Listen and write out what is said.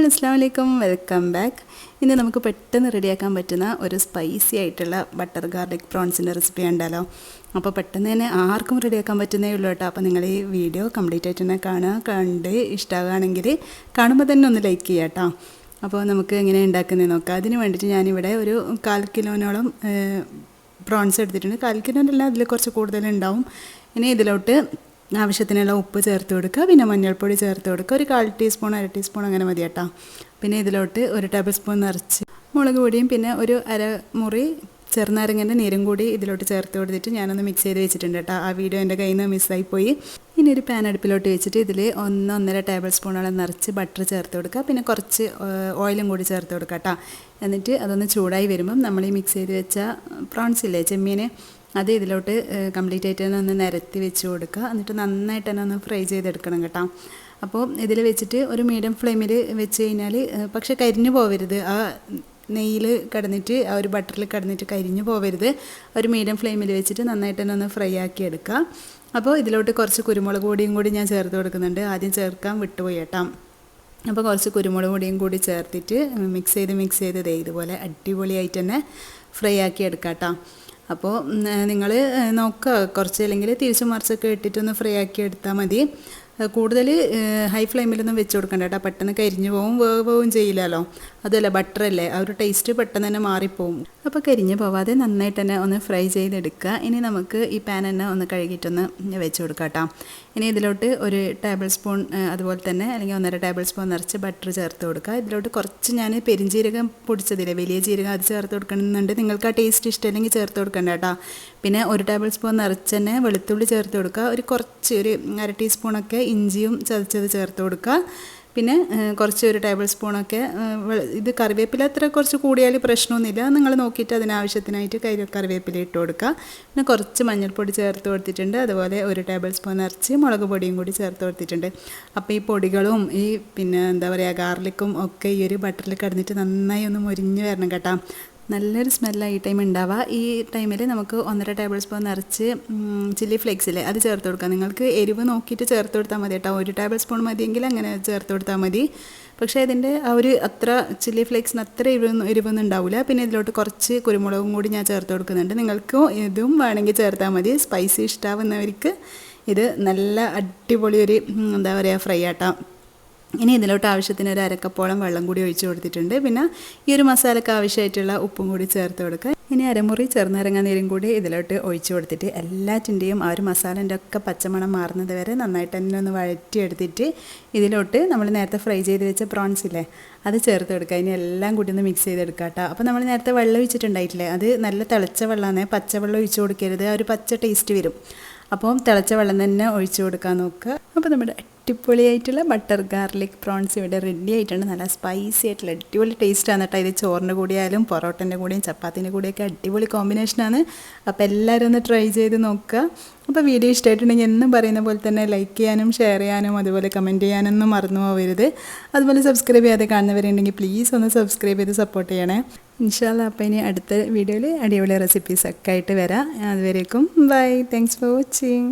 അപ്പോൾ അസ്സലാമു അലൈക്കും, വെൽക്കം ബാക്ക്. ഇന്ന് നമുക്ക് പെട്ടെന്ന് റെഡിയാക്കാൻ പറ്റുന്ന ഒരു സ്പൈസി ആയിട്ടുള്ള ബട്ടർ ഗാർലിക് പ്രോൺസിൻ്റെ റെസിപ്പി ഉണ്ടല്ലോ. അപ്പോൾ പെട്ടെന്ന് തന്നെ ആർക്കും റെഡിയാക്കാൻ പറ്റുന്നേ ഉള്ളൂ കേട്ടോ. അപ്പോൾ നിങ്ങൾ ഈ വീഡിയോ കംപ്ലീറ്റ് ആയിട്ട് തന്നെ കണ്ട് ഇഷ്ടമാകുകയാണെങ്കിൽ കാണുമ്പോൾ തന്നെ ഒന്ന് ലൈക്ക് ചെയ്യാം കേട്ടോ. അപ്പോൾ നമുക്ക് എങ്ങനെ ഉണ്ടാക്കുന്നത് നോക്കാം. അതിന് വേണ്ടിയിട്ട് ഞാനിവിടെ ഒരു 1/4 കിലോനോളം പ്രോൺസ് എടുത്തിട്ടുണ്ട്. 1/4 കിലോനല്ല, അതിൽ കുറച്ച് കൂടുതലുണ്ടാവും. ഇനി ഇതിലോട്ട് ആവശ്യത്തിനുള്ള ഉപ്പ് ചേർത്ത് കൊടുക്കുക, പിന്നെ മഞ്ഞൾപ്പൊടി ചേർത്ത് കൊടുക്കുക. ഒരു 1/4 ടീസ്പൂൺ 1/2 ടീസ്പൂൺ അങ്ങനെ മതി കേട്ടോ. പിന്നെ ഇതിലോട്ട് 1 ടേബിൾ സ്പൂൺ നിറച്ച് മുളക് പൊടിയും പിന്നെ ഒരു അരമുറി ചെറുനാരങ്ങൻ്റെ നീരും കൂടി ഇതിലോട്ട് ചേർത്ത് കൊടുത്തിട്ട് ഞാനൊന്ന് മിക്സ് ചെയ്ത് വെച്ചിട്ടുണ്ട് കേട്ടോ. ആ വീഡിയോ എൻ്റെ കയ്യിൽ നിന്ന് മിസ്സായിപ്പോയി. ഇനി ഒരു പാൻ അടുപ്പിലോട്ട് വെച്ചിട്ട് ഇതിൽ 1-1.5 ടേബിൾ സ്പൂണോളം നിറച്ച് ബട്ടർ ചേർത്ത് കൊടുക്കുക, പിന്നെ കുറച്ച് ഓയിലും കൂടി ചേർത്ത് കൊടുക്കുക കേട്ടോ. എന്നിട്ട് അതൊന്ന് ചൂടായി വരുമ്പം നമ്മൾ ഈ മിക്സ് ചെയ്ത് വെച്ച പ്രോൺസ് ഇല്ലേ, ചെമ്മീൻ, അത് ഇതിലോട്ട് കംപ്ലീറ്റ് ആയിട്ട് തന്നെ ഒന്ന് നിരത്തി വെച്ച് കൊടുക്കുക. എന്നിട്ട് നന്നായിട്ട് തന്നെ ഒന്ന് ഫ്രൈ ചെയ്തെടുക്കണം കേട്ടോ. അപ്പോൾ ഇതിൽ വെച്ചിട്ട് ഒരു മീഡിയം ഫ്ലെയിമിൽ വെച്ച് കഴിഞ്ഞാൽ പക്ഷേ കരിഞ്ഞു പോവരുത്. ആ നെയ്യിൽ കിടന്നിട്ട് ആ ഒരു ബട്ടറിൽ കിടന്നിട്ട് കരിഞ്ഞു പോവരുത്. ഒരു മീഡിയം ഫ്ലെയിമിൽ വെച്ചിട്ട് നന്നായിട്ട് തന്നെ ഒന്ന് ഫ്രൈ ആക്കി എടുക്കുക. അപ്പോൾ ഇതിലോട്ട് കുറച്ച് കുരുമുളക് പൊടിയും കൂടി ഞാൻ ചേർത്ത് കൊടുക്കുന്നുണ്ട്. ആദ്യം ചേർക്കാൻ വിട്ടുപോയി കേട്ടോ. അപ്പോൾ കുറച്ച് കുരുമുളക് പൊടിയും കൂടി ചേർത്തിട്ട് മിക്സ് ചെയ്ത് ഇതുപോലെ അടിപൊളിയായിട്ട് തന്നെ ഫ്രൈ ആക്കി എടുക്കാം കേട്ടോ. അപ്പോൾ നിങ്ങൾ നോക്കുക, കുറച്ച് അല്ലെങ്കിൽ തിരിച്ചു മറിച്ചൊക്കെ ഇട്ടിട്ടൊന്ന് ഫ്രൈ ആക്കി എടുത്താൽ മതി. കൂടുതൽ ഹൈ ഫ്ലെയിമിലൊന്നും വെച്ച് കൊടുക്കണ്ട കേട്ടോ. പെട്ടെന്ന് കരിഞ്ഞു പോവും, വേവും ചെയ്യില്ലല്ലോ. അതല്ല, ബട്ടറല്ലേ, ആ ഒരു ടേസ്റ്റ് പെട്ടെന്ന് തന്നെ മാറിപ്പോവും. അപ്പോൾ കരിഞ്ഞു പോവാതെ നന്നായിട്ട് തന്നെ ഒന്ന് ഫ്രൈ ചെയ്തെടുക്കുക. ഇനി നമുക്ക് ഈ പാൻ തന്നെ ഒന്ന് കഴുകിയിട്ടൊന്ന് വെച്ച് കൊടുക്കാം കേട്ടോ. ഇനി ഇതിലോട്ട് 1 ടേബിൾ സ്പൂൺ അതുപോലെ തന്നെ അല്ലെങ്കിൽ 1.5 ടേബിൾ സ്പൂൺ നിറച്ച് ബട്ടർ ചേർത്ത് കൊടുക്കുക. ഇതിലോട്ട് കുറച്ച് ഞാൻ പെരിഞ്ജീരകം പൊടിച്ചതില്ലേ, വലിയ ജീരകം, അത് ചേർത്ത് കൊടുക്കണമെന്നുണ്ട്. നിങ്ങൾക്ക് ആ ടേസ്റ്റ് ഇഷ്ടമല്ലെങ്കിൽ ചേർത്ത് കൊടുക്കണ്ട കേട്ടോ. പിന്നെ 1 ടേബിൾ സ്പൂൺ നിറച്ച് തന്നെ വെളുത്തുള്ളി ചേർത്ത് കൊടുക്കുക. ഒരു 1/2 ടീസ്പൂണൊക്കെ ഇഞ്ചിയും ചതച്ചത് ചേർത്ത് കൊടുക്കുക. പിന്നെ കുറച്ച് 1 ടേബിൾ സ്പൂണൊക്കെ ഇത് കറിവേപ്പില അത്ര കുറച്ച് കൂടിയാൽ പ്രശ്നമൊന്നുമില്ല. നിങ്ങൾ നോക്കിയിട്ട് അതിനാവശ്യത്തിനായിട്ട് കറിവേപ്പില ഇട്ട് കൊടുക്കുക. പിന്നെ കുറച്ച് മഞ്ഞൾപ്പൊടി ചേർത്ത് കൊടുത്തിട്ടുണ്ട്. അതുപോലെ 1 ടേബിൾ സ്പൂൺ നിറച്ച് മുളക് പൊടിയും കൂടി ചേർത്ത് കൊടുത്തിട്ടുണ്ട്. അപ്പോൾ ഈ പൊടികളും ഈ പിന്നെ എന്താ പറയുക ഗാർലിക്കും ഒക്കെ ഈ ഒരു ബട്ടറിൽ കിടന്നിട്ട് നന്നായി ഒന്ന് മൊരിഞ്ഞ് വരണം കേട്ടോ. നല്ലൊരു സ്മെല്ലാണ് ഈ ടൈം ഉണ്ടാവുക. ഈ ടൈമിൽ നമുക്ക് 1.5 ടേബിൾ സ്പൂൺ നിറച്ച് ചില്ലി ഫ്ലേക്സില്ലേ, അത് ചേർത്ത് കൊടുക്കുക. നിങ്ങൾക്ക് എരിവ് നോക്കിയിട്ട് ചേർത്ത് കൊടുത്താൽ മതി കേട്ടോ. 1 ടേബിൾ സ്പൂൺ മതിയെങ്കിൽ അങ്ങനെ ചേർത്ത് കൊടുത്താൽ മതി. പക്ഷേ ഇതിൻ്റെ ആ ഒരു അത്ര ചില്ലി ഫ്ലേക്സിന് അത്ര എരിവൊന്നും ഉണ്ടാവില്ല. പിന്നെ ഇതിലോട്ട് കുറച്ച് കുരുമുളകും കൂടി ഞാൻ ചേർത്ത് കൊടുക്കുന്നുണ്ട്. നിങ്ങൾക്ക് ഇതും വേണമെങ്കിൽ ചേർത്താൽ മതി. സ്പൈസി ഇഷ്ടമാവുന്നവർക്ക് ഇത് നല്ല അടിപൊളി ഒരു എന്താ പറയുക ഫ്രൈ ആട്ടോ. ഇനി ഇതിലോട്ട് ആവശ്യത്തിന് 1/2 കപ്പോളം വെള്ളം കൂടി ഒഴിച്ച് കൊടുത്തിട്ടുണ്ട്. പിന്നെ ഈ ഒരു മസാലയ്ക്ക് ആവശ്യമായിട്ടുള്ള ഉപ്പും കൂടി ചേർത്ത് കൊടുക്കുക. ഇനി അരമുറി ചെറുനാരങ്ങ നീരും കൂടി ഇതിലോട്ട് ഒഴിച്ച് കൊടുത്തിട്ട് എല്ലാറ്റിൻ്റെയും ആ ഒരു മസാലേൻ്റെ ഒക്കെ പച്ചമണം മാറുന്നത് വരെ നന്നായിട്ട് തന്നെ ഒന്ന് വഴറ്റിയെടുത്തിട്ട് ഇതിലോട്ട് നമ്മൾ നേരത്തെ ഫ്രൈ ചെയ്ത് വെച്ച പ്രോൺസ് ഇല്ലേ, അത് ചേർത്ത് കൊടുക്കുക. ഇനി എല്ലാം കൂടി ഒന്ന് മിക്സ് ചെയ്തെടുക്കുക കേട്ടോ. അപ്പോൾ നമ്മൾ നേരത്തെ വെള്ളം ഒഴിച്ചിട്ടുണ്ടായിട്ടില്ലേ, അത് നല്ല തിളച്ച വെള്ളമാണ്, പച്ചവെള്ളം ഒഴിച്ച് കൊടുക്കരുത്. ആ ഒരു പച്ച ടേസ്റ്റ് വരും. അപ്പോൾ തിളച്ച വെള്ളം തന്നെ ഒഴിച്ച് കൊടുക്കാൻ നോക്കുക. അപ്പോൾ നമ്മുടെ അടിപൊളിയായിട്ടുള്ള ബട്ടർ ഗാർലിക് പ്രോൺസ് ഇവിടെ റെഡി ആയിട്ടുണ്ട്. നല്ല സ്പൈസി ആയിട്ടുള്ള അടിപൊളി ടേസ്റ്റാണ് കേട്ടോ. ഇത് ചോറിൻ്റെ കൂടെ ആയാലും പൊറോട്ടൻ്റെ കൂടെയും ചപ്പാത്തിൻ്റെ കൂടെയൊക്കെ അടിപൊളി കോമ്പിനേഷനാണ്. അപ്പോൾ എല്ലാവരും ഒന്ന് ട്രൈ ചെയ്ത് നോക്കുക. അപ്പോൾ വീഡിയോ ഇഷ്ടമായിട്ടുണ്ടെങ്കിൽ എന്നും പറയുന്ന പോലെ തന്നെ ലൈക്ക് ചെയ്യാനും ഷെയർ ചെയ്യാനും അതുപോലെ കമൻറ്റ് ചെയ്യാനൊന്നും മറന്നു പോകരുത്. അതുപോലെ സബ്സ്ക്രൈബ് ചെയ്യാതെ കാണുന്നവരുണ്ടെങ്കിൽ പ്ലീസ് ഒന്ന് സബ്സ്ക്രൈബ് ചെയ്ത് സപ്പോർട്ട് ചെയ്യണേ. ഇൻഷാ അല്ലാ. അപ്പോൾ ഇനി അടുത്ത വീഡിയോയിൽ അടിപൊളി റെസിപ്പീസൊക്കെ ആയിട്ട് വരാം. അതുവരേക്കും ബൈ. Thanks for watching.